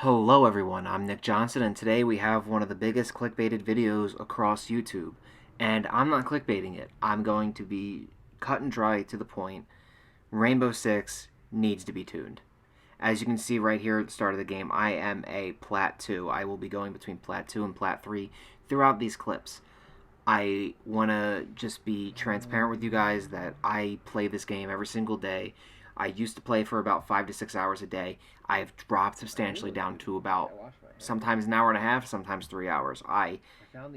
Hello everyone, I'm Nick Johnson, and today we have one of the biggest clickbaited videos across YouTube. And I'm not clickbaiting it. I'm going to be cut and dry to the point. Rainbow Six needs to be tuned. As you can see right here at the start of the game, I am a Plat 2. I will be going between Plat 2 and Plat 3 throughout these clips. I want to just be transparent with you guys that I play this game every single day. I used to play for about 5 to 6 hours a day. I've dropped substantially down to about sometimes an hour and a half, sometimes 3 hours. I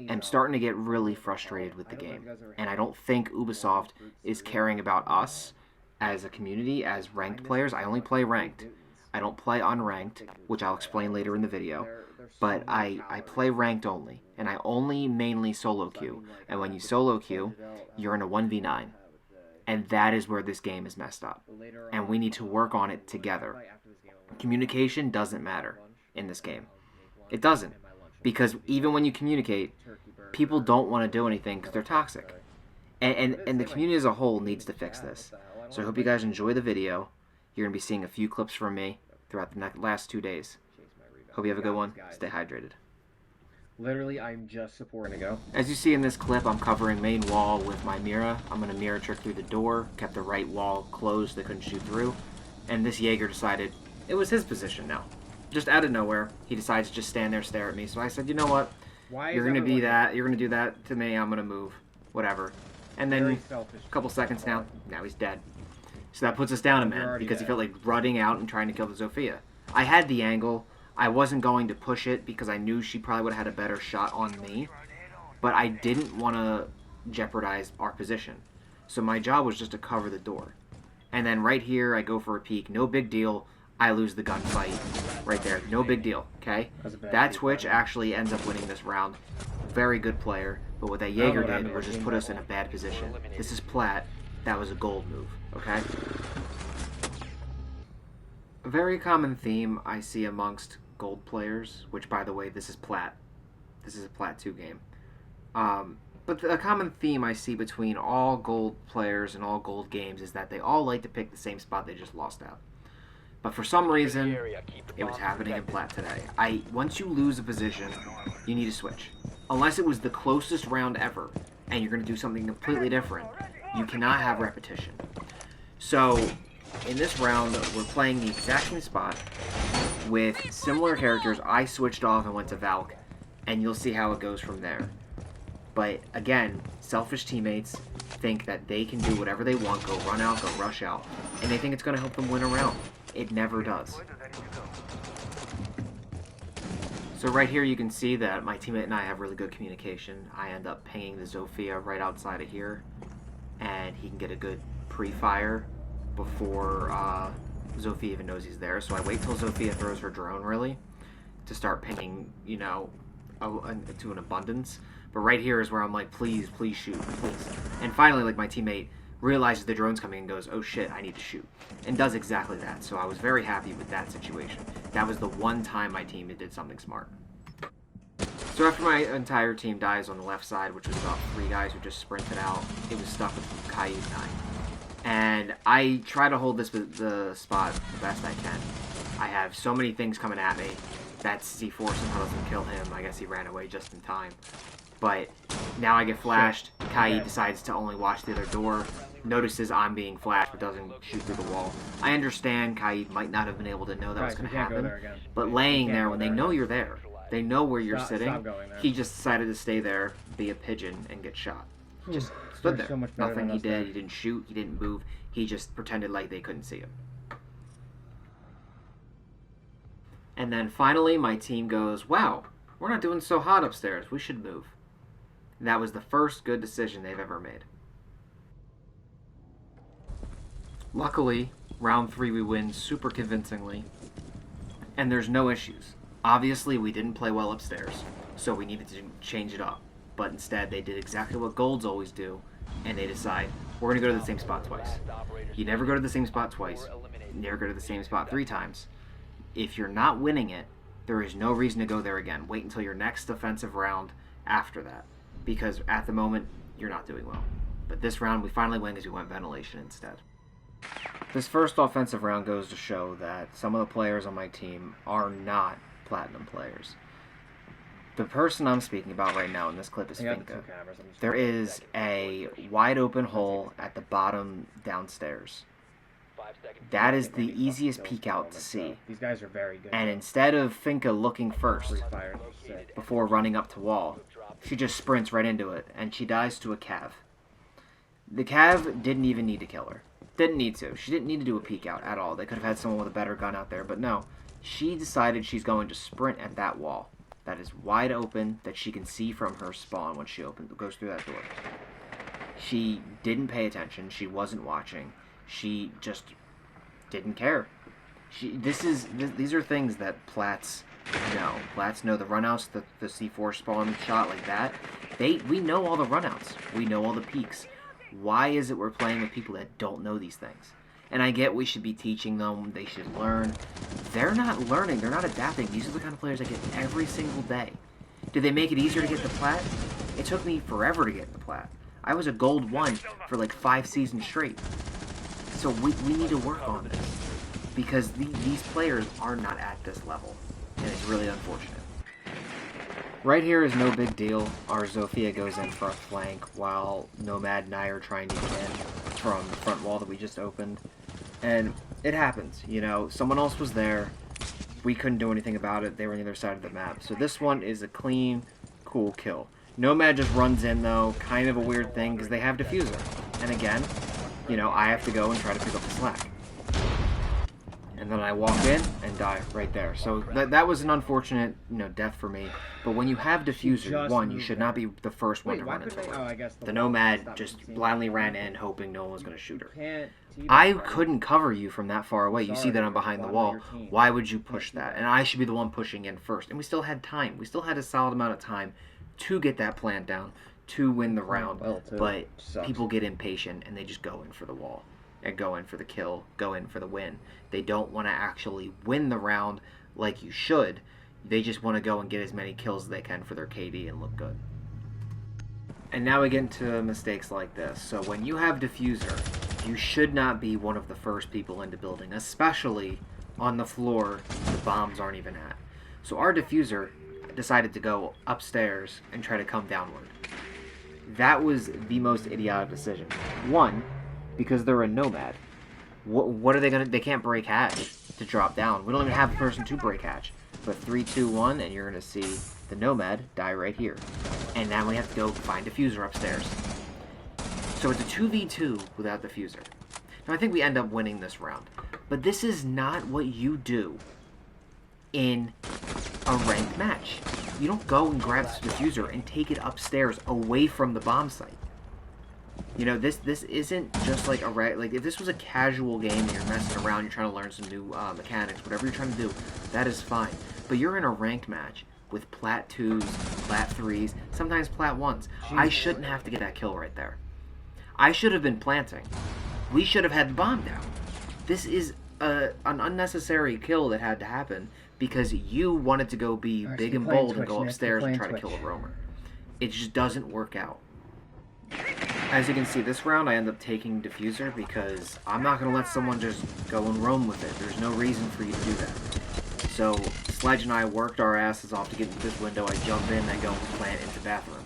am starting to get really frustrated with the game. And I don't think Ubisoft is caring about us as a community, as ranked players. I only play ranked. I don't play unranked, which I'll explain later in the video. But I play ranked only. And I only mainly solo queue. And when you solo queue, you're in a 1v9. And that is where this game is messed up. And we need to work on it together. Communication doesn't matter in this game. It doesn't. Because even when you communicate, people don't want to do anything because they're toxic. And the community as a whole needs to fix this. So I hope you guys enjoy the video. You're going to be seeing a few clips from me throughout the last 2 days. Hope you have a good one. Stay hydrated. Literally, I'm just supporting to go. As you see in this clip, I'm covering main wall with my Mira. I'm going to mirror trick through the door, kept the right wall closed, they couldn't shoot through. And this Jaeger decided it was his position now. Just out of nowhere, he decides to just stand there, stare at me. So I said, you know what? You're going to be that. You're going to do that to me. I'm going to move. Whatever. And then a couple seconds now he's dead. So that puts us down a man because he felt like running out and trying to kill the Zofia. I had the angle. I wasn't going to push it because I knew she probably would have had a better shot on me. But I didn't want to jeopardize our position. So my job was just to cover the door. And then right here, I go for a peek. No big deal. I lose the gunfight right there. No big deal, okay? That Twitch actually ends up winning this round. Very good player. But what that Jaeger did was just put us in a bad position. This is Plat. That was a gold move, okay? A very common theme I see amongst gold players, which by the way, this is Plat. This is a Plat 2 game. But a common theme I see between all gold players and all gold games is that they all like to pick the same spot they just lost at. But for some reason, it was happening in Plat today. Once you lose a position, you need to switch. Unless it was the closest round ever, and you're going to do something completely different, you cannot have repetition. So, in this round, we're playing the exact same spot with similar characters. I switched off and went to Valk, and you'll see how it goes from there. But again, selfish teammates think that they can do whatever they want, go run out, go rush out, and they think it's going to help them win a round. It never does. So right here you can see that my teammate and I have really good communication. I end up pinging the Zofia right outside of here, and he can get a good pre-fire before Zofia even knows he's there. So I wait till Zofia throws her drone, really, to start pinging, you know, to an abundance. But right here is where I'm like, please, please shoot, please. And finally, like, my teammate realizes the drone's coming and goes, oh shit, I need to shoot. And does exactly that. So I was very happy with that situation. That was the one time my team did something smart. So after my entire team dies on the left side, which was about 3 guys who just sprinted out, it was stuck with Kai 9. And I try to hold the spot the best I can. I have so many things coming at me. That C4 somehow doesn't kill him. I guess he ran away just in time. But now I get flashed. Kai decides to only watch the other door. Notices I'm being flashed, but doesn't shoot through the wall. I understand Kai might not have been able to know that was going to happen. But laying there when they know you're there, they know where you're sitting, he just decided to stay there, be a pigeon, and get shot. He just stood there. Nothing he did. He didn't shoot. He didn't move. He just pretended like they couldn't see him. And then finally, my team goes, wow, we're not doing so hot upstairs. We should move. And that was the first good decision they've ever made. Luckily, round 3 we win super convincingly. And there's no issues. Obviously, we didn't play well upstairs, so we needed to change it up. But instead, they did exactly what golds always do, and they decide, we're going to go to the same spot twice. You never go to the same spot twice. You never go to the same spot 3 times. If you're not winning it, there is no reason to go there again. Wait until your next offensive round after that, because at the moment, you're not doing well. But this round, we finally win because we went ventilation instead. This first offensive round goes to show that some of the players on my team are not Platinum players. The person I'm speaking about right now in this clip is Finka. There is a wide open hole at the bottom downstairs. That is the easiest peek out to see. These guys are very good. And instead of Finka looking first before running up to wall, she just sprints right into it, and she dies to a Cav. The Cav didn't even need to kill her. Didn't need to. She didn't need to do a peek out at all. They could have had someone with a better gun out there, but no. She decided she's going to sprint at that wall that is wide open, that she can see from her spawn when she goes through that door. She didn't pay attention. She wasn't watching. She just didn't care. These are things that Plats know. Plats know the runouts, the C4 spawn shot like that. We know all the runouts. We know all the peaks. Why is it we're playing with people that don't know these things? And I get we should be teaching them. They should learn. They're not learning. They're not adapting. These are the kind of players I get every single day. Did they make it easier to get the Plat? It took me forever to get the Plat. I was a gold 1 for like 5 seasons straight. So we need to work on this. Because these players are not at this level. And it's really unfortunate. Right here is no big deal. Our Zofia goes in for a flank while Nomad and I are trying to get in from the front wall that we just opened. And it happens, you know. Someone else was there. We couldn't do anything about it. They were on the other side of the map. So this one is a clean, cool kill. Nomad just runs in, though. Kind of a weird thing because they have diffuser. And again, you know, I have to go and try to pick up the slack. And then I walk in and die right there. So that was an unfortunate, you know, death for me. But when you have diffuser, one, you should not be the first one to run into her. The Nomad just blindly ran in, hoping no one was going to shoot her. I couldn't cover you from that far away. You see that I'm behind the wall. Why would you push that? And I should be the one pushing in first. And we still had time. We still had a solid amount of time to get that plant down, to win the round. But people get impatient and they just go in for the wall. And go in for the kill, go in for the win. They don't want to actually win the round like you should. They just want to go and get as many kills as they can for their KD and look good. And now we get into mistakes like this. So when you have diffuser, you should not be one of the first people into building, especially on the floor the bombs aren't even at. So our diffuser decided to go upstairs and try to come downward. That was the most idiotic decision. One, because they're a Nomad. What are they gonna? They can't break hatch to drop down. We don't even have a person to break hatch. But 3, 2, 1, and you're gonna see the Nomad die right here. And now we have to go find diffuser upstairs. So it's a 2v2 without diffuser. Now I think we end up winning this round. But this is not what you do in a ranked match. You don't go and grab the diffuser and take it upstairs away from the bomb site. You know, this isn't just like like if this was a casual game and you're messing around, you're trying to learn some new mechanics, whatever you're trying to do, that is fine. But you're in a ranked match with Plat 2s, Plat 3s, sometimes Plat 1s. I shouldn't have to get that kill right there. I should have been planting. We should have had the bomb down. This is an unnecessary kill that had to happen because you wanted to go be big and bold and go upstairs and try to kill a roamer. It just doesn't work out. As you can see, this round I end up taking diffuser because I'm not going to let someone just go and roam with it. There's no reason for you to do that. So Sledge and I worked our asses off to get into this window. I jump in, I go and plant into bathroom.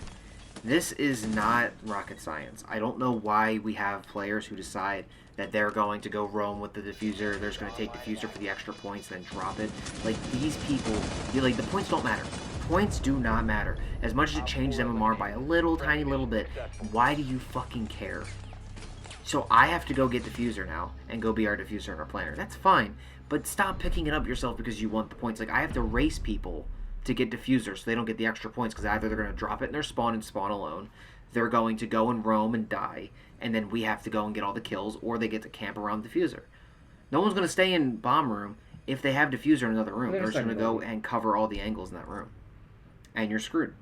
This is not rocket science. I don't know why we have players who decide that they're going to go roam with the diffuser. They're just going to take diffuser for the extra points, then drop it. Like, these people, like, the points don't matter. Points do not matter. As much as it changes MMR by a little, tiny little bit, why do you fucking care? So I have to go get diffuser now and go be our diffuser and our planner. That's fine, but stop picking it up yourself because you want the points. Like, I have to race people to get diffuser so they don't get the extra points because either they're going to drop it in their spawn and spawn alone, they're going to go and roam and die, and then we have to go and get all the kills, or they get to camp around diffuser. No one's going to stay in bomb room if they have diffuser in another room. They're just going to go and cover all the angles in that room. And you're screwed.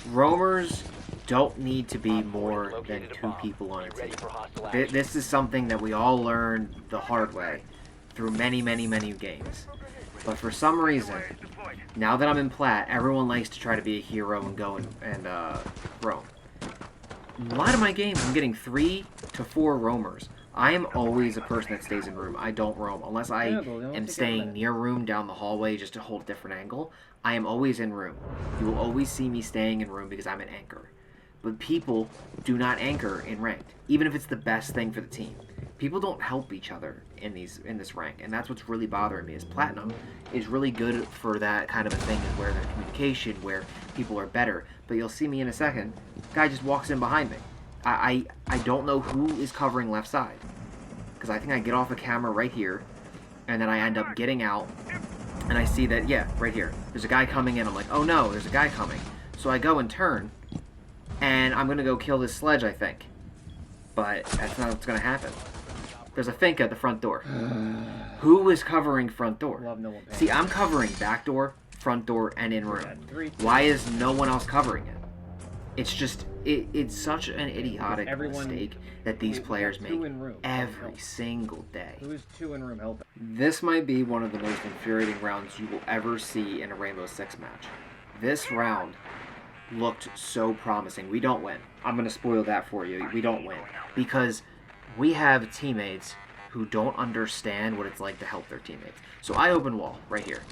Roamers don't need to be more than 2 people on a team. This is something that we all learned the hard way through many, many, many games. But for some reason, now that I'm in Plat, everyone likes to try to be a hero and go and roam. A lot of my games, I'm getting 3 to 4 roamers I am always a person that stays in room. I don't roam. Unless I Yeah, but we only am take a staying minute. near room down the hallway just to hold a different angle, I am always in room. You will always see me staying in room because I'm an anchor. But people do not anchor in ranked, even if it's the best thing for the team. People don't help each other in this rank, and that's what's really bothering me. Is platinum is really good for that kind of a thing, where there's communication, where people are better. But you'll see me in a second. Guy just walks in behind me. I don't know who is covering left side, because I think I get off the camera right here, and then I end up getting out, and I see that, yeah, right here, there's a guy coming in. I'm like, oh no, there's a guy coming. So I go and turn, and I'm going to go kill this sledge, I think. But that's not what's going to happen. There's a fink at the front door. Who is covering front door? Love no one paying. See, I'm covering back door, front door, and in room. Three. Why is no one else covering it? It's just, it's such an idiotic Everyone- mistake that these players two make in room. every single day. Who is 2 in room helping? This might be one of the most infuriating rounds you will ever see in a Rainbow Six match. This round looked so promising. We don't win. I'm going to spoil that for you. We don't win. Because we have teammates who don't understand what it's like to help their teammates. So I open wall right here.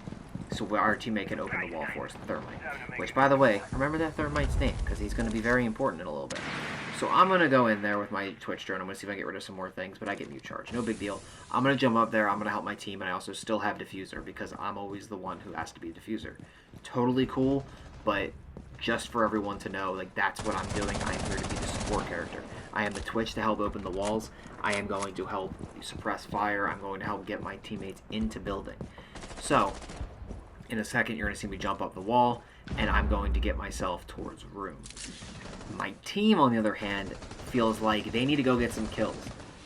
So our teammate can open the wall for us, the Thermite. Which, by the way, remember that Thermite's name, because he's going to be very important in a little bit. So I'm going to go in there with my Twitch drone. I'm going to see if I can get rid of some more things, but I get mute charge. No big deal. I'm going to jump up there. I'm going to help my team, and I also still have diffuser, because I'm always the one who has to be a diffuser. Totally cool, but just for everyone to know, like, that's what I'm doing. I am here to be the support character. I am the Twitch to help open the walls. I am going to help suppress fire. I'm going to help get my teammates into building. So, in a second, you're going to see me jump up the wall, and I'm going to get myself towards room. My team, on the other hand, feels like they need to go get some kills,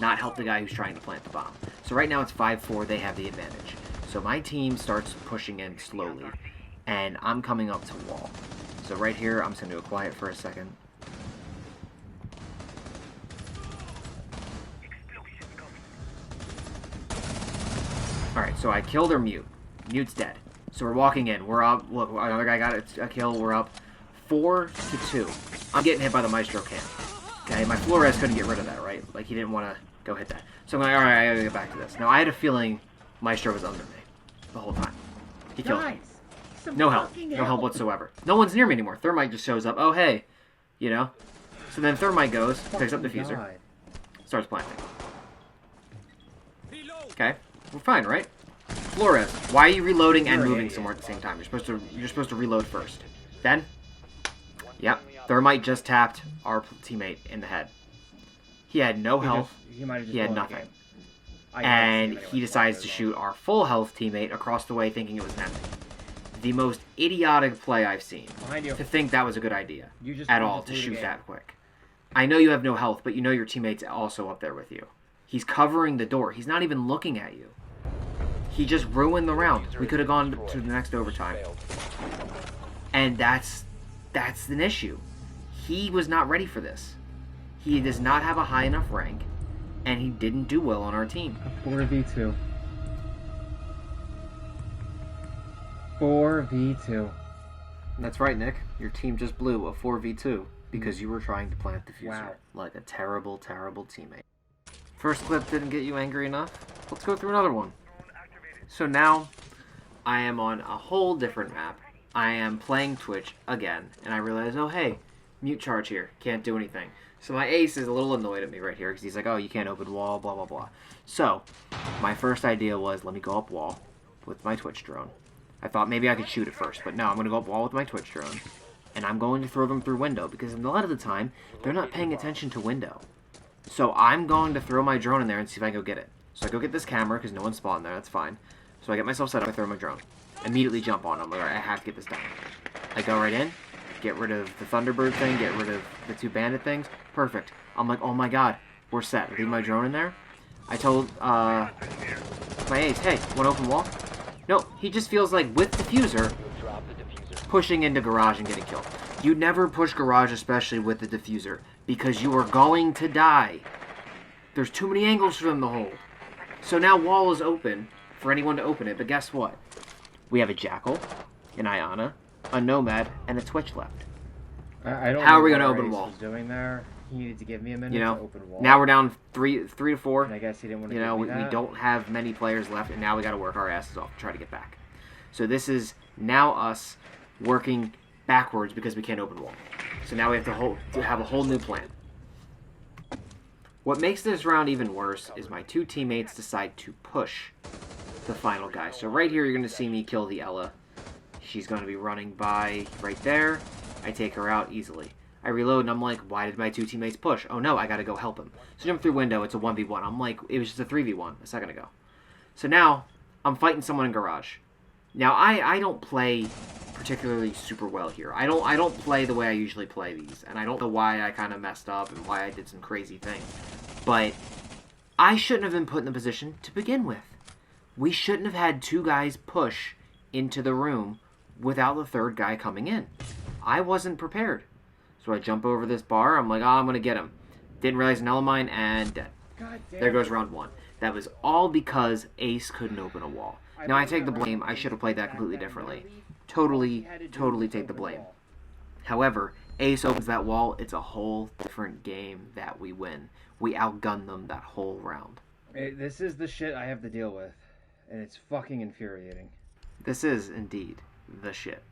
not help the guy who's trying to plant the bomb. So right now it's 5-4, they have the advantage. So my team starts pushing in slowly, and I'm coming up to wall. So right here, I'm just going to go quiet for a second. Alright, so I killed her mute. Mute's dead. So we're walking in. We're up. Look, another guy got a kill. We're up 4-2. I'm getting hit by the Maestro can. Okay, my Flores couldn't get rid of that, right? Like, he didn't want to go hit that. So I'm like, alright, I gotta get back to this. Now, I had a feeling Maestro was under me the whole time. He killed me. No help. No help whatsoever. No one's near me anymore. Thermite just shows up. Oh, hey. You know? So then Thermite goes, picks up diffuser, starts planting. Okay, we're fine, right? Flores, why are you reloading and moving somewhere at the same time? You're supposed to reload first. Then, yep, Thermite just tapped our teammate in the head. He had no health. He had nothing. And he decides to shoot our full health teammate across the way, thinking it was an enemy. The most idiotic play I've seen. To think that was a good idea at all, to shoot that quick. I know you have no health, but you know your teammate's also up there with you. He's covering the door. He's not even looking at you. He just ruined the round. We could have gone to the next overtime. And that's an issue. He was not ready for this. He does not have a high enough rank, and he didn't do well on our team. 4v2. 4v2. That's right, Nick. Your team just blew a 4v2 because you were trying to plant the diffuser. Wow. Like a terrible, terrible teammate. First clip didn't get you angry enough? Let's go through another one. So now, I am on a whole different map. I am playing Twitch again, and I realize, oh hey, mute charge here, can't do anything. So my ace is a little annoyed at me right here, because he's like, oh, you can't open wall, blah, blah, blah. So, my first idea was, let me go up wall with my Twitch drone. I thought maybe I could shoot it first, but no, I'm going to go up wall with my Twitch drone, and I'm going to throw them through window, because a lot of the time, they're not paying attention to window. So I'm going to throw my drone in there and see if I can go get it. So I go get this camera, because no one's spawning there, that's fine. So I get myself set up, I throw my drone. Immediately jump on them. Alright, I have to get this done. I go right in, get rid of the Thunderbird thing, get rid of the 2 bandit things. Perfect. I'm like, oh my god, we're set. Leave my drone in there. I told, my ace, hey, want to open wall? No, he just feels like with diffuser, pushing into garage and getting killed. You never push garage, especially with the diffuser, because you are going to die. There's too many angles for them to hold. So now wall is open for anyone to open it, but guess what? We have a Jackal, an Iana, a Nomad, and a Twitch left. I don't How know are we what gonna our open ace wall? was doing there. He needed to give me a minute You know, to open wall. now we're down three to four. And I guess he didn't want to You know, give me we that. don't have many players left, and now we got to work our asses off to try to get back. So this is now us working backwards because we can't open wall. So now we have to have a whole new plan. What makes this round even worse is my two teammates decide to push the final guy. So right here, you're going to see me kill the Ella. She's going to be running by right there. I take her out easily. I reload, and I'm like, why did my two teammates push? Oh, no, I got to go help him. So jump through window. It's a 1v1. I'm like, it was just a 3v1 a second ago. So now, I'm fighting someone in garage. Now, I don't play particularly super well here. I don't play the way I usually play these. And I don't know why I kind of messed up and why I did some crazy things. But I shouldn't have been put in the position to begin with. We shouldn't have had two guys push into the room without the third guy coming in. I wasn't prepared. So I jump over this bar. I'm like, oh, I'm going to get him. Didn't realize an mine and dead. There goes round one. That was all because Ace couldn't open a wall. Now I take the blame. I should have played that completely differently. Totally take the blame. However, Ace opens that wall. It's a whole different game that we win. We outgunned them that whole round. This is the shit I have to deal with. And it's fucking infuriating. This is indeed the shit.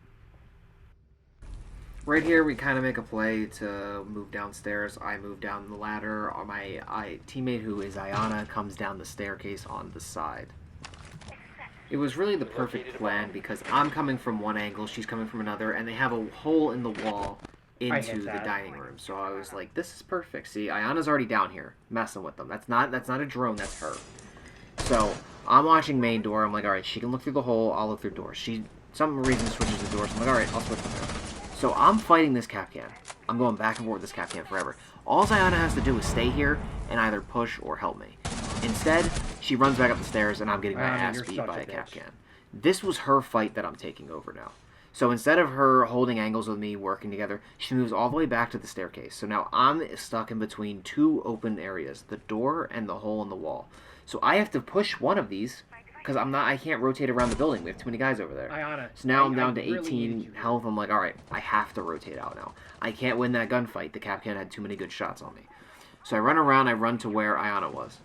Right here, we kind of make a play to move downstairs. I move down the ladder. My teammate, who is Ayana, comes down the staircase on the side. It was really the perfect plan because I'm coming from one angle, she's coming from another, and they have a hole in the wall into the dining room. So I was like, this is perfect. See, Ayana's already down here messing with them. That's not a drone, that's her. So I'm watching main door. I'm like, all right, she can look through the hole. I'll look through door. She, some reason, switches the door. So I'm like, all right, I'll switch with her. So I'm fighting this Kapkan. I'm going back and forth with this Kapkan forever. All Ayana has to do is stay here and either push or help me. Instead, she runs back up the stairs and I'm getting my ass beat by a Kapkan. This was her fight that I'm taking over now. So instead of her holding angles with me, working together, she moves all the way back to the staircase. So now I'm stuck in between two open areas, the door and the hole in the wall. So I have to push one of these because I can't rotate around the building. We have too many guys over there. So now I'm down to 18 health. I'm like, all right, I have to rotate out now. I can't win that gunfight. The Kapkan had too many good shots on me. So I run around. I run to where Ayana was.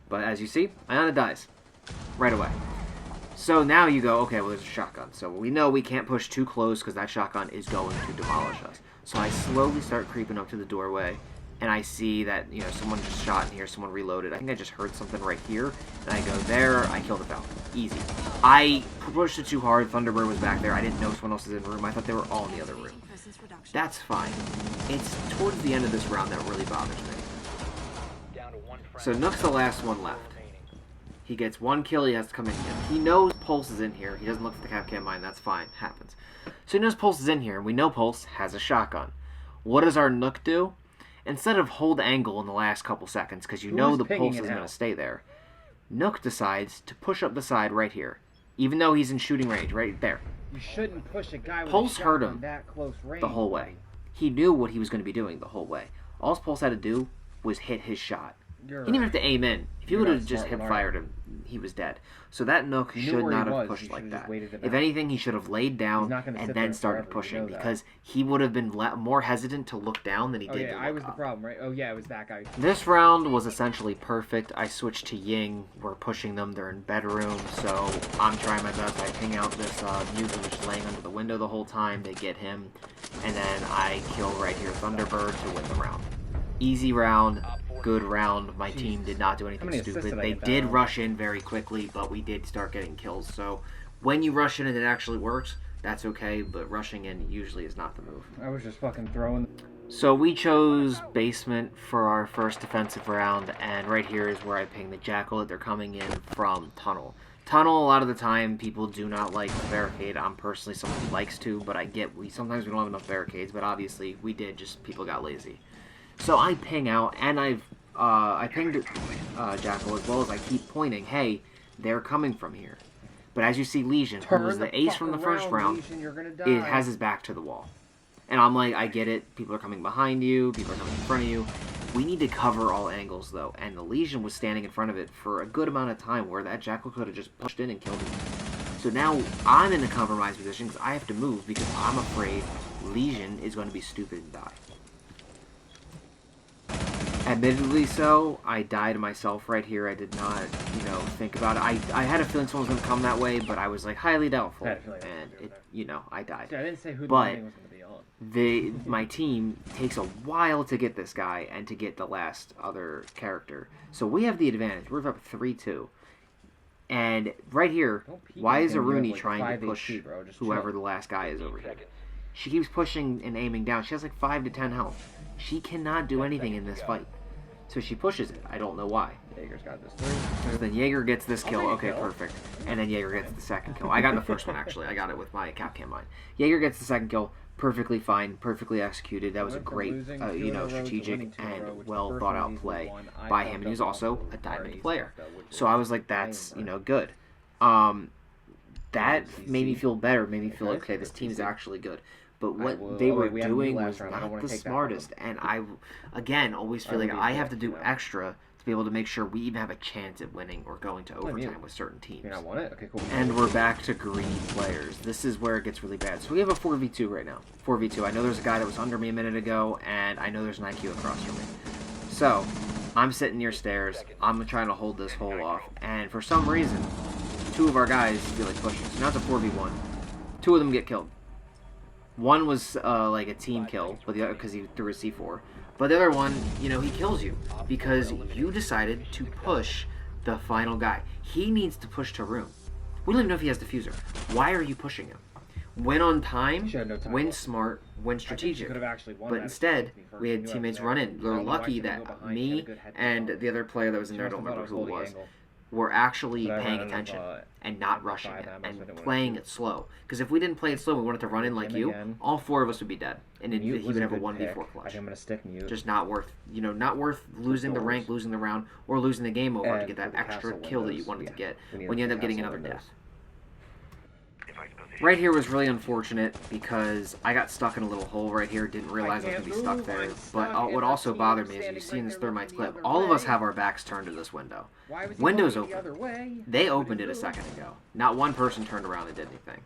But as you see, Ayana dies right away. So now you go, okay, well, there's a shotgun. So we know we can't push too close because that shotgun is going to demolish us. So I slowly start creeping up to the doorway. And I see that, you know, someone just shot in here, someone reloaded. I think I just heard something right here. And I go there, I kill the Falcon. Easy. I pushed it too hard. Thunderbird was back there. I didn't know someone else was in the room. I thought they were all in the other room. That's fine. It's towards the end of this round that really bothers me. So Nook's the last one left. He gets one kill, he has to come in here. He knows Pulse is in here. He doesn't look for the Kapkan mine. That's fine. Happens. So he knows Pulse is in here, and we know Pulse has a shotgun. What does our Nook do? Instead of hold angle in the last couple seconds, because you know the Pulse is going to stay there, Nook decides to push up the side right here, even though he's in shooting range right there. You shouldn't push a guy with Pulse a heard shotgun him that close range. The whole way. He knew what he was going to be doing the whole way. All Pulse had to do was hit his shot. He didn't even have to aim in. If he would have just hip-fired him, he was dead. So that Nook should not have pushed like that. If anything, he should have laid down and then started pushing, because he would have been more hesitant to look down than he did to look up. I was the problem, right? Oh yeah, it was that guy. This round was essentially perfect. I switched to Ying. We're pushing them. They're in bedroom, so I'm trying my best. I ping out this Mugen just laying under the window the whole time. They get him, and then I kill right here Thunderbird to win the round. Easy round. Good round. My team did not do anything stupid. They did rush in very quickly, but we did start getting kills. So when you rush in and it actually works, that's okay, but rushing in usually is not the move. I was just fucking throwing. So we chose basement for our first defensive round, and right here is where I ping the Jackal that they're coming in from tunnel. Tunnel, a lot of the time, people do not like the barricade. I'm personally someone who likes to, but I get sometimes we don't have enough barricades, but obviously we did, just people got lazy. So I ping out, and I pinged Jackal as well as I keep pointing, hey, they're coming from here. But as you see, Legion, who was the ace from the first round, it has his back to the wall. And I'm like, I get it, people are coming behind you, people are coming in front of you. We need to cover all angles, though, and the Legion was standing in front of it for a good amount of time, where that Jackal could have just pushed in and killed me. So now I'm in a compromised position, because I have to move, because I'm afraid Legion is going to be stupid and die. Admittedly so, I died myself right here. I did not, think about it. I had a feeling someone was going to come that way, but I was, like, highly doubtful. And, I died. See, I didn't say who the But landing was going to be on. my team takes a while to get this guy and to get the last other character. So we have the advantage. We're up 3-2. And right here, why is Aruni trying to push whoever the last guy is over here? She keeps pushing and aiming down. She has like 5 to 10 health. She cannot do anything in this fight. So she pushes it. I don't know why. Jaeger's got this through. So then Jaeger gets this kill. Okay, perfect. And then Jaeger gets the second kill. I got the first one, actually. I got it with my Capcom mine. Jaeger gets the second kill. Perfectly fine. Perfectly executed. That was a great, strategic and well thought out play by him. And he was also a diamond player. So I was like, that's, good. That made me feel better. Made me feel, okay, this team is actually good. But what they were doing was not the smartest. And I, again, always feel like I have to do extra to be able to make sure we even have a chance at winning or going to overtime with certain teams. You not want it? Okay, cool. And we're back to green players. This is where it gets really bad. So we have a 4v2 right now. 4v2. I know there's a guy that was under me a minute ago, and I know there's an IQ across from me. So, I'm sitting near stairs. I'm trying to hold this hole off. And for some reason, 2 of our guys feel like pushing. So now it's a 4v1. 2 of them get killed. One was like a team kill, but the other because he threw a C4. But the other one, he kills you because you decided to push the final guy. He needs to push to room. We don't even know if he has diffuser. Why are you pushing him? Win on time, win smart, win strategic. But instead, we had teammates run in. They're lucky that me and the other player that was in there, I don't remember who it was, were actually paying attention and not rushing it and playing it slow. Because if we didn't play it slow, we wanted to run in like you, all 4 of us would be dead, and he would have a 1v4 clutch. I'm gonna stick mute. Just not worth, not worth losing the rank, losing the round, or losing the game over to get that extra kill that you wanted to get when you end up getting another death. Right here was really unfortunate because I got stuck in a little hole right here, didn't realize I was going to be stuck there. But what also bothered me is you see in this thermite clip, all of us have our backs turned to this window. Window's open. They opened it a second ago. Not one person turned around and did anything.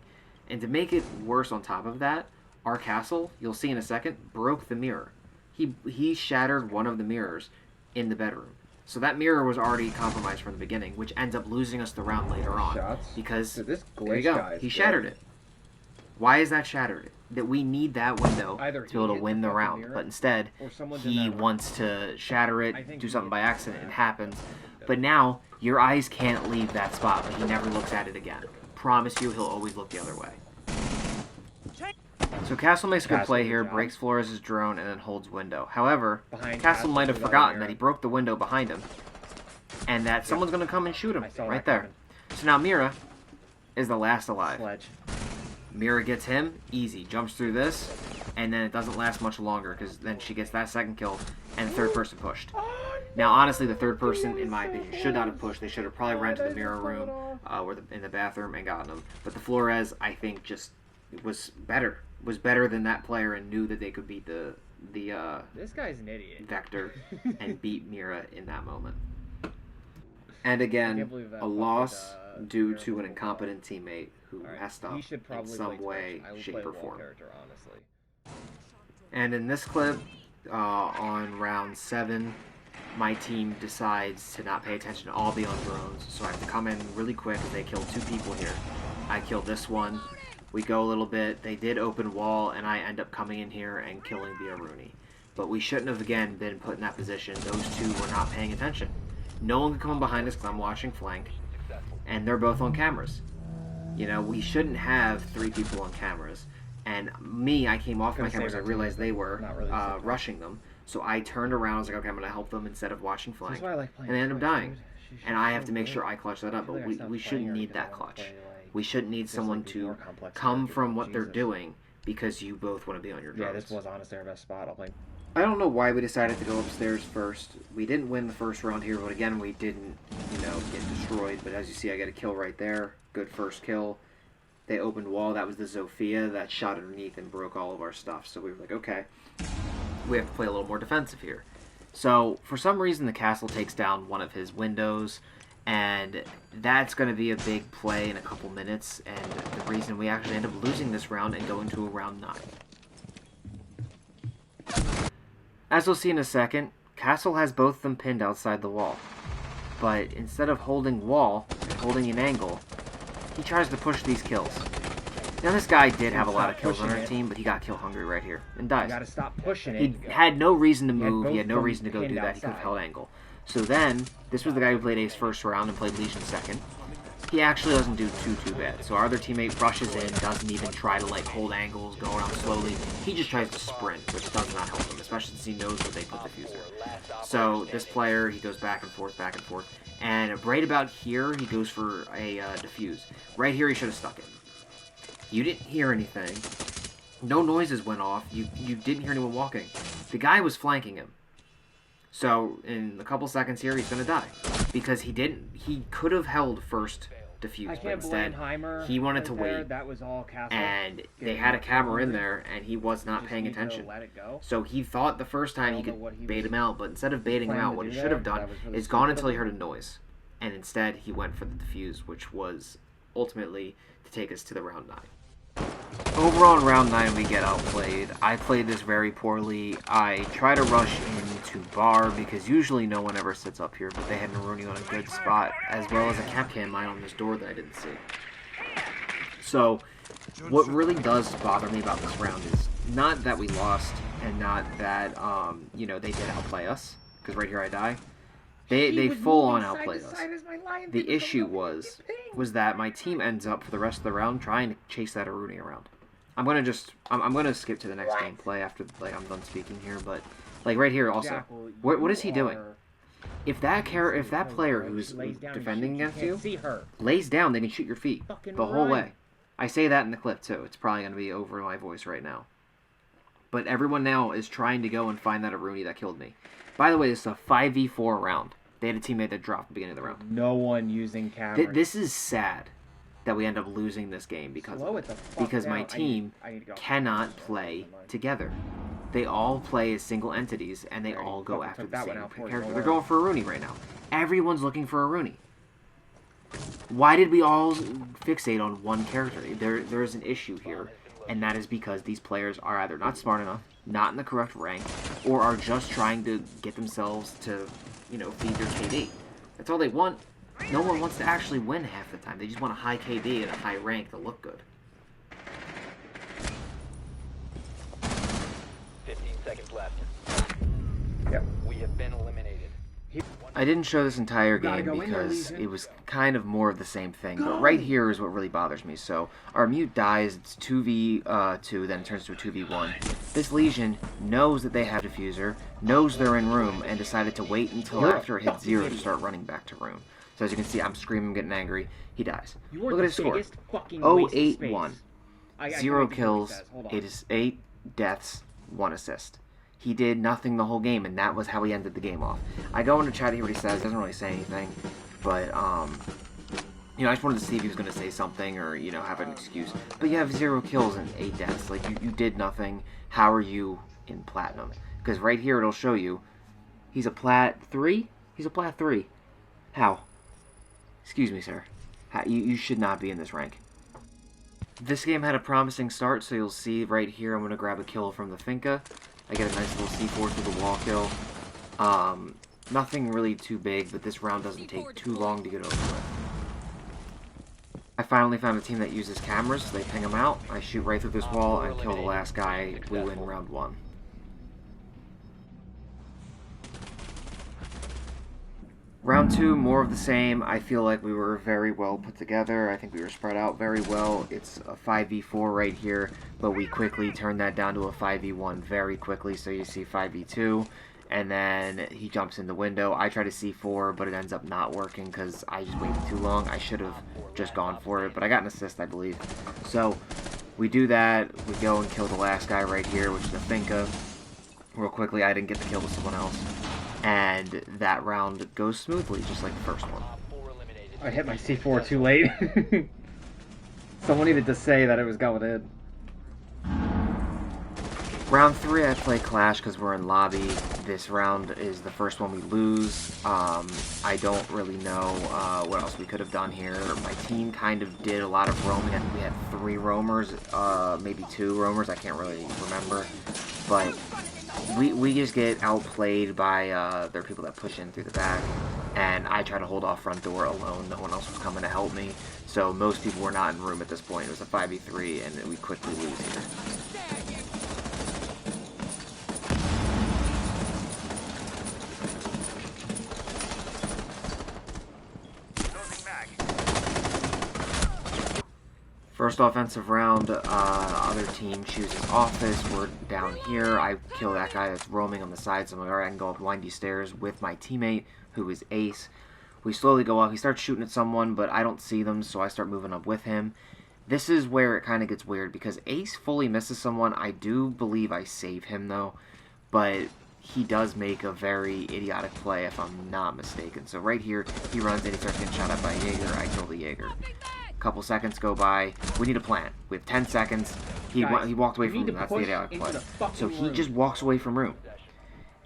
And to make it worse on top of that, our castle, you'll see in a second, broke the mirror. He shattered one of the mirrors in the bedroom. So that mirror was already compromised from the beginning, which ends up losing us the round later on. Because, there you go, he shattered it. Why is that shattered? That we need that window to be able to win the round. But instead, he wants to shatter it, do something by accident, it happens. But now, your eyes can't leave that spot, but he never looks at it again. Promise you, he'll always look the other way. So Castle makes a good play here, breaks Flores' drone, and then holds window. However, Castle might have forgotten that he broke the window behind him, and that someone's going to come and shoot him right there. So now Mira is the last alive. Mira gets him, easy, jumps through this, and then it doesn't last much longer because then she gets that second kill, and the third person pushed. Now, honestly, the third person, in my opinion, should not have pushed. They should have probably ran to the mirror room or in the bathroom and gotten him. But the Flores, I think, just was better. Was better than that player and knew that they could beat the this guy's an idiot. Vector and beat Mira in that moment. And again, a loss due to an incompetent teammate who messed up in some way, shape, or form. And in this clip, on round 7, my team decides to not pay attention to all the on drones, so I have to come in really quick. They killed 2 people here. I killed this one. We go a little bit, they did open wall, and I end up coming in here and killing the Aruni. But we shouldn't have, again, been put in that position. Those 2 were not paying attention. No one could come behind us because I'm watching flank, and they're both on cameras. We shouldn't have 3 people on cameras. And me, I came off my cameras, I realized they were rushing them. So I turned around, I was like, okay, I'm going to help them instead of watching flank. And they ended up dying. And I have to make sure I clutch that up, but we shouldn't need that clutch. We shouldn't need someone to come from what they're doing because you both want to be on your drones. Yeah, this was honestly our best spot. I don't know why we decided to go upstairs first. We didn't win the first round here, but again, we didn't, get destroyed. But as you see, I get a kill right there. Good first kill. They opened wall. That was the Zofia that shot underneath and broke all of our stuff. So we were like, okay, we have to play a little more defensive here. So for some reason, the castle takes down one of his windows. And that's going to be a big play in a couple minutes, and the reason we actually end up losing this round and going to a round 9. As we'll see in a second, Castle has both of them pinned outside the wall. But instead of holding wall, holding an angle, he tries to push these kills. Now this guy did have a lot of kills on our team, but he got kill hungry right here and dies. You gotta stop pushing it. He had no reason to move, he had no reason to go do that, he could have held angle. So then, this was the guy who played Ace first round and played Legion second. He actually doesn't do too bad. So our other teammate rushes in, doesn't even try to like hold angles, go around slowly. He just tries to sprint, which does not help him, especially since he knows where they put diffuser. So this player, he goes back and forth, and right about here, he goes for a defuse. Right here, he should have stuck it. You didn't hear anything. No noises went off. You didn't hear anyone walking. The guy was flanking him. So in a couple seconds here, he's gonna die because he could have held first defuse, but instead he wanted to wait. That was all Castle. And they had a camera in there, and he was not paying attention. So he thought the first time he could bait him out, but instead of baiting him out, what he should have done is gone until he heard a noise, and instead he went for the defuse, which was ultimately to take us to the round 9. Overall, in round 9, we get outplayed. I played this very poorly. I try to rush into bar because usually no one ever sits up here, but they had Naruni on a good spot, as well as a Capcan mine on this door that I didn't see. So, what really does bother me about this round is not that we lost, and not that, you know, they did outplay us, because right here I die. They full-on outplayed us. The issue was that my team ends up for the rest of the round trying to chase that Aruni around. I'm gonna skip to the next gameplay after like I'm done speaking here, but like right here also, what is he doing? If that player who's defending against you lays down, they can shoot your feet the whole way. I say that in the clip too. It's probably gonna be over my voice right now. But everyone now is trying to go and find that Aruni that killed me. By the way, this is a 5v4 round. They had a teammate that dropped at the beginning of the round. No one using cameras. This is sad that we end up losing this game because my team cannot play together. They all play as single entities, and they all go after the same character. They're going for a Rooney right now. Everyone's looking for a Rooney. Why did we all fixate on one character? There is an issue here, and that is because these players are either not smart enough, not in the correct rank, or are just trying to get themselves to, you know, feed their KD. That's all they want. No one wants to actually win half the time. They just want a high KD and a high rank to look good. 15 seconds left. Yep. We have been eliminated. I didn't show this entire game because it was kind of more of the same thing, but right here is what really bothers me. So our mute dies, it's 2v2, then it turns to a 2v1. This Legion knows that they have diffuser, knows they're in room, and decided to wait until after it hits 0 to start running back to room. So as you can see, I'm screaming, I'm getting angry. He dies. Look at his score. 0-8-1. 0 kills, 8 deaths, 1 assist. He did nothing the whole game, and that was how he ended the game off. I go into chat to hear what he says. Doesn't really say anything, but you know, I just wanted to see if he was going to say something or, you know, have an excuse. But you have 0 kills and 8 deaths. Like, you did nothing. How are you in Platinum? Because right here it'll show you he's a Plat 3? He's a Plat 3. How? Excuse me, sir. You should not be in this rank. This game had a promising start, so you'll see right here I'm going to grab a kill from the Finca. I get a nice little C4 through the wall kill. Nothing really too big, but this round doesn't take too long to get over with. I finally found a team that uses cameras, so they ping them out. I shoot right through this wall and kill the last guy. We win round 1. Round 2, more of the same. I feel like we were very well put together. I think we were spread out very well. It's a 5v4 right here, but we quickly turned that down to a 5v1 very quickly. So you see 5v2, and then he jumps in the window. I try to C4, but it ends up not working because I just waited too long. I should have just gone for it, but I got an assist, I believe. So we do that. We go and kill the last guy right here, which is the Finca. Real quickly, I didn't get the kill with someone else. And that round goes smoothly, just like the first one. I hit my C4 too late. Someone needed to say that it was going in. Round 3, I play Clash because we're in lobby. This round is the first one we lose. I don't really know what else we could have done here. My team kind of did a lot of roaming. I think we had 3 roamers, maybe 2 roamers. I can't really remember. But we just get outplayed by there are people that push in through the back, and I try to hold off front door alone. No one else was coming to help me, so most people were not in room at this point. It was a 5v3, and we quickly lose here. First offensive round, other team chooses office. We're down here. I kill that guy that's roaming on the side, so I'm like, alright, I can go up windy stairs with my teammate, who is Ace. We slowly go up. He starts shooting at someone, but I don't see them, so I start moving up with him. This is where it kind of gets weird, because Ace fully misses someone. I do believe I save him, though, but he does make a very idiotic play, if I'm not mistaken. So right here, he runs in, he starts getting shot at by Jaeger. I kill the Jaeger. Couple seconds go by. We need a plan. We have 10 seconds. He walked away from room. That's the idiotic play. So he just walks away from room.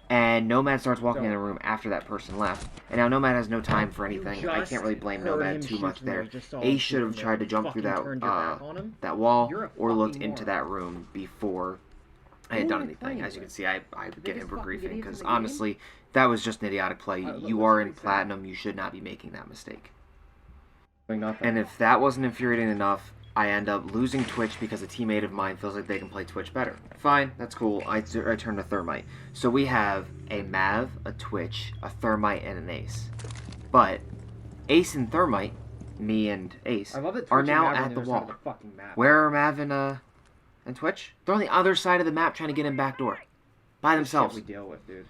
And Nomad starts walking in the room after that person left. And now Nomad has no time for anything. I can't really blame Nomad too much there. Ace should have tried to jump through that wall or looked into that room before I had done anything. As you can see, I get him for griefing because honestly, that was just an idiotic play. You are in Platinum. You should not be making that mistake. And if that wasn't infuriating enough, I end up losing Twitch because a teammate of mine feels like they can play Twitch better. Fine, that's cool. I turn to Thermite. So we have a Mav, a Twitch, a Thermite, and an Ace. But Ace and Thermite, me and Ace, are now at the wall. Where are Mav and Twitch? They're on the other side of the map trying to get in back door. By themselves. We deal with, dude.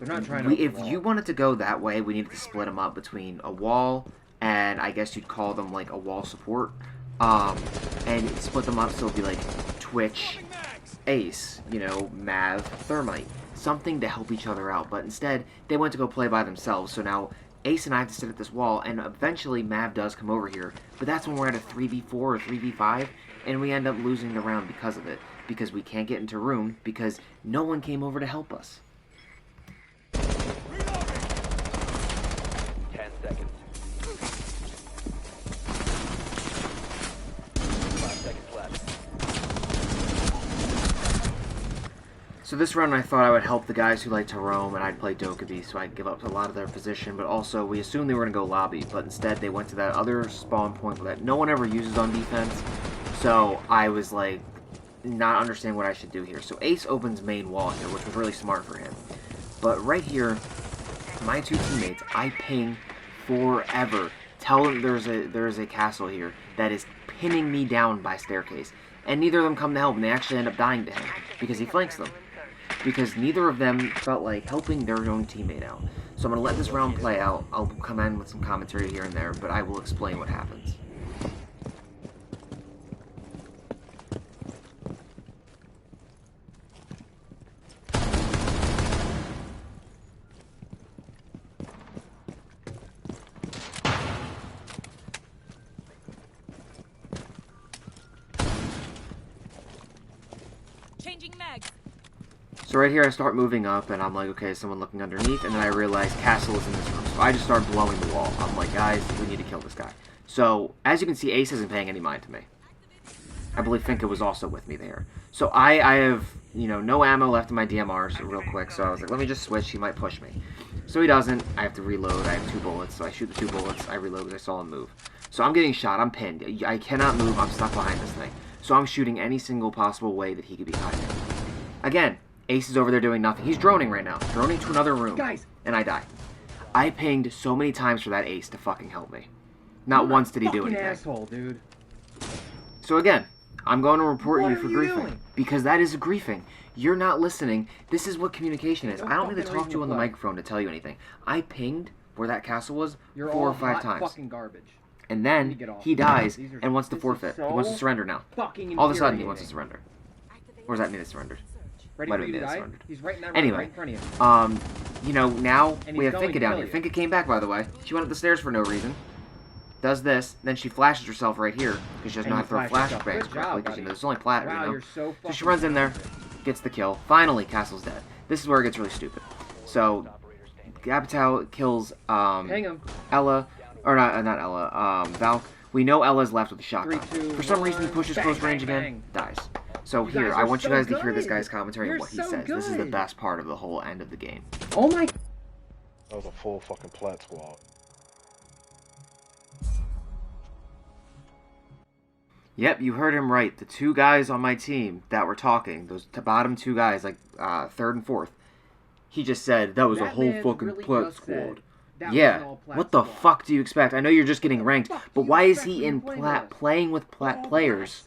They're not trying to if you wanted to go that way, we needed to split them up between a wall and I guess you'd call them like a wall support, and split them up so it'd be like Twitch, Ace, you know, Mav, Thermite, something to help each other out. But instead, they went to go play by themselves. So now Ace and I have to sit at this wall, and eventually Mav does come over here. But that's when we're at a 3v4 or 3v5, and we end up losing the round because of it, because we can't get into room because no one came over to help us. 10 seconds. 5 seconds left. So this run I thought I would help the guys who like to roam, and I'd play Dokkaebi, so I'd give up a lot of their position, but also we assumed they were going to go lobby, but instead they went to that other spawn point that no one ever uses on defense, so I was like, not understanding what I should do here. So Ace opens main wall here, which was really smart for him. But right here, my two teammates, I ping forever. Tell them there's a castle here that is pinning me down by staircase. And neither of them come to help, and they actually end up dying to him because he flanks them. Because neither of them felt like helping their own teammate out. So I'm going to let this round play out. I'll come in with some commentary here and there, but I will explain what happens. Changing mags. So right here I start moving up, and I'm like, okay, is someone looking underneath? And then I realize Castle is in this room. So I just start blowing the wall. I'm like, guys, we need to kill this guy. So, as you can see, Ace isn't paying any mind to me. I believe Finka was also with me there. So I have, you know, no ammo left in my DMR, so real quick. So I was like, let me just switch. He might push me. So he doesn't. I have to reload. I have 2 bullets. So I shoot the 2 bullets. I reload because I saw him move. So I'm getting shot. I'm pinned. I cannot move. I'm stuck behind this thing. So I'm shooting any single possible way that he could be hiding. Again, Ace is over there doing nothing. He's droning right now. Droning to another room. Guys. And I die. I pinged so many times for that Ace to fucking help me. Not once did he do anything. Asshole, dude. So again, I'm going to report you for griefing. Because that is a griefing. You're not listening. This is what communication is. I don't need to talk to you on the microphone to tell you anything. I pinged where that castle was 4 or 5 times. Fucking garbage. And then he dies and wants to forfeit. He wants to surrender now. All of a sudden he wants to surrender. Or does that mean it's surrendered? Ready Might for have you to been die? surrendered. He's right in that Anyway, right in front of you. you know, now And we he's have going Finka to down kill here. you. Finka came back, by the way. She went up the stairs for no reason. Does this, then she flashes herself right here because she doesn't know how to throw flash yourself. flashbangs Good correctly job, because you buddy. know there's only platinum, Wow, you know. you're so So she fucking runs in there, talented. gets the kill. Finally, Castle's dead. This is where it gets really stupid. So, Gabatal kills Hang him. Ella, or not Ella, Valk. We know Ella's left with a shotgun. 3, 2, For some reason, he 1. pushes Bang, close range bang, again, dies. So You here, guys I are want you so guys to hear this good. guy's commentary You're and what he so says. This is the good. best part of the whole end of the game. Oh my. That was a full fucking plat squad. Yep, you heard him right. The two guys on my team that were talking, those bottom two guys, like third and fourth, he just said that was a That whole man fucking really plat just squad. said that was Yeah, an all-plat what the squad. fuck do you expect? I know you're just getting ranked, fuck do but you why is expect he when in you play plat with us? playing with We're plat all players?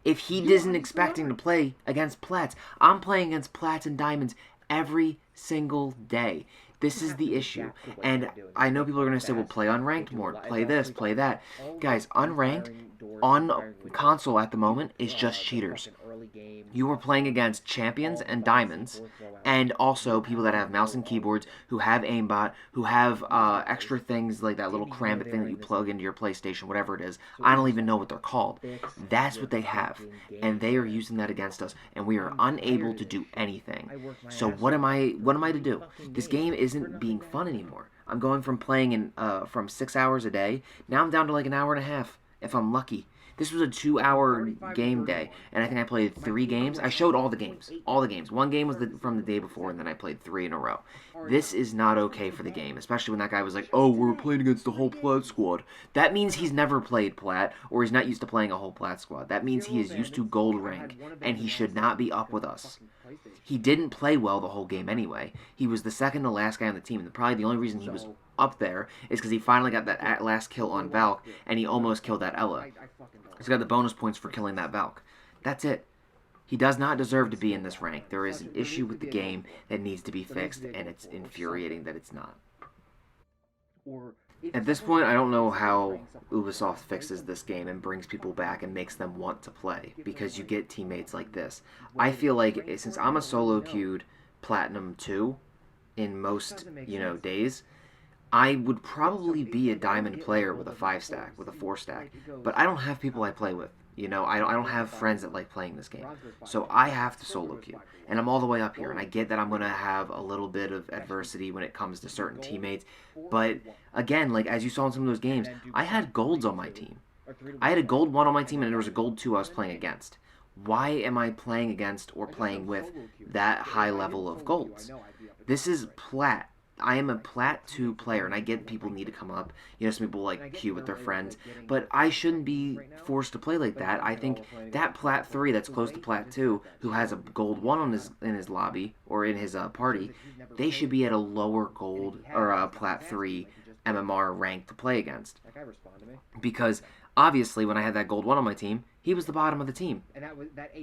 If he You isn't are expecting to smart. play against plats, I'm playing against plats and diamonds every single day. This is the issue. And I know people are going to say, well, play unranked more. Play this, play that. Guys, unranked on console at the moment is just cheaters. You are playing against champions and diamonds, and also people that have mouse and keyboards, who have aimbot, who have extra things like that little cramp thing that you plug into your PlayStation, whatever it is. I don't even know what they're called. That's what they have, and they are using that against us, and we are unable to do anything. So what am I to do? This game isn't being fun anymore. I'm going from playing in from 6 hours a day. Now I'm down to like an hour and a half if I'm lucky. This was a 2-hour game day, and I think I played 3 games. I showed all the games. All the games. One game was from the day before, and then I played 3 in a row. This is not okay for the game, especially when that guy was like, oh, we're playing against the whole plat squad. That means he's never played plat, or he's not used to playing a whole plat squad. That means he is used to gold rank, and he should not be up with us. He didn't play well the whole game anyway. He was the second to last guy on the team, and probably the only reason he was up there is because he finally got that last kill on Valk, and he almost killed that Ella. He's got the bonus points for killing that Valk. That's it. He does not deserve to be in this rank. There is an issue with the game that needs to be fixed, and it's infuriating that it's not. At this point, I don't know how Ubisoft fixes this game and brings people back and makes them want to play, because you get teammates like this. I feel like, since I'm a solo queued Platinum 2 in most, days, I would probably be a diamond player with a 5-stack, with a 4-stack, but I don't have people I play with. I don't have friends that like playing this game. So I have to solo queue, and I'm all the way up here, and I get that I'm going to have a little bit of adversity when it comes to certain teammates, but again, like as you saw in some of those games, I had golds on my team. I had a gold 1 on my team, and there was a gold 2 I was playing against. Why am I playing against or playing with that high level of golds? This is plat. I am a plat 2 player, and I get people need to come up. Some people like queue with their friends, but I shouldn't be forced to play like that. I think that plat 3 that's close to plat 2, who has a gold 1 in his lobby or in his party, they should be at a lower gold or a plat 3 MMR rank to play against. Because obviously, when I had that gold 1 on my team, he was the bottom of the team.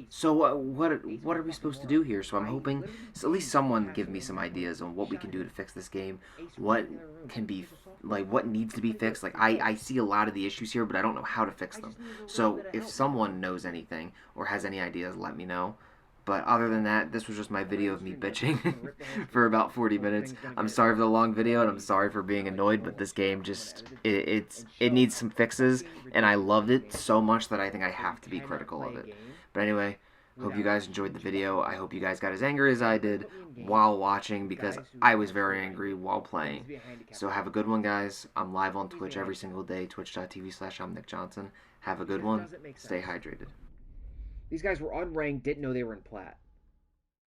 So what are we supposed to do here? So I'm hoping at least someone give me some ideas on what we can do to fix this game. What can be, like, what needs to be fixed. Like, I see a lot of the issues here, but I don't know how to fix them. So if someone knows anything or has any ideas, let me know. But other than that, this was just my video of me bitching for about 40 minutes. I'm sorry for the long video, and I'm sorry for being annoyed, but this game just, it needs some fixes, and I loved it so much that I think I have to be critical of it. But anyway, hope you guys enjoyed the video. I hope you guys got as angry as I did while watching, because I was very angry while playing. So have a good one, guys. I'm live on Twitch every single day, twitch.tv/imnickjohnson. Have a good one. Stay hydrated. These guys were unranked, didn't know they were in plat.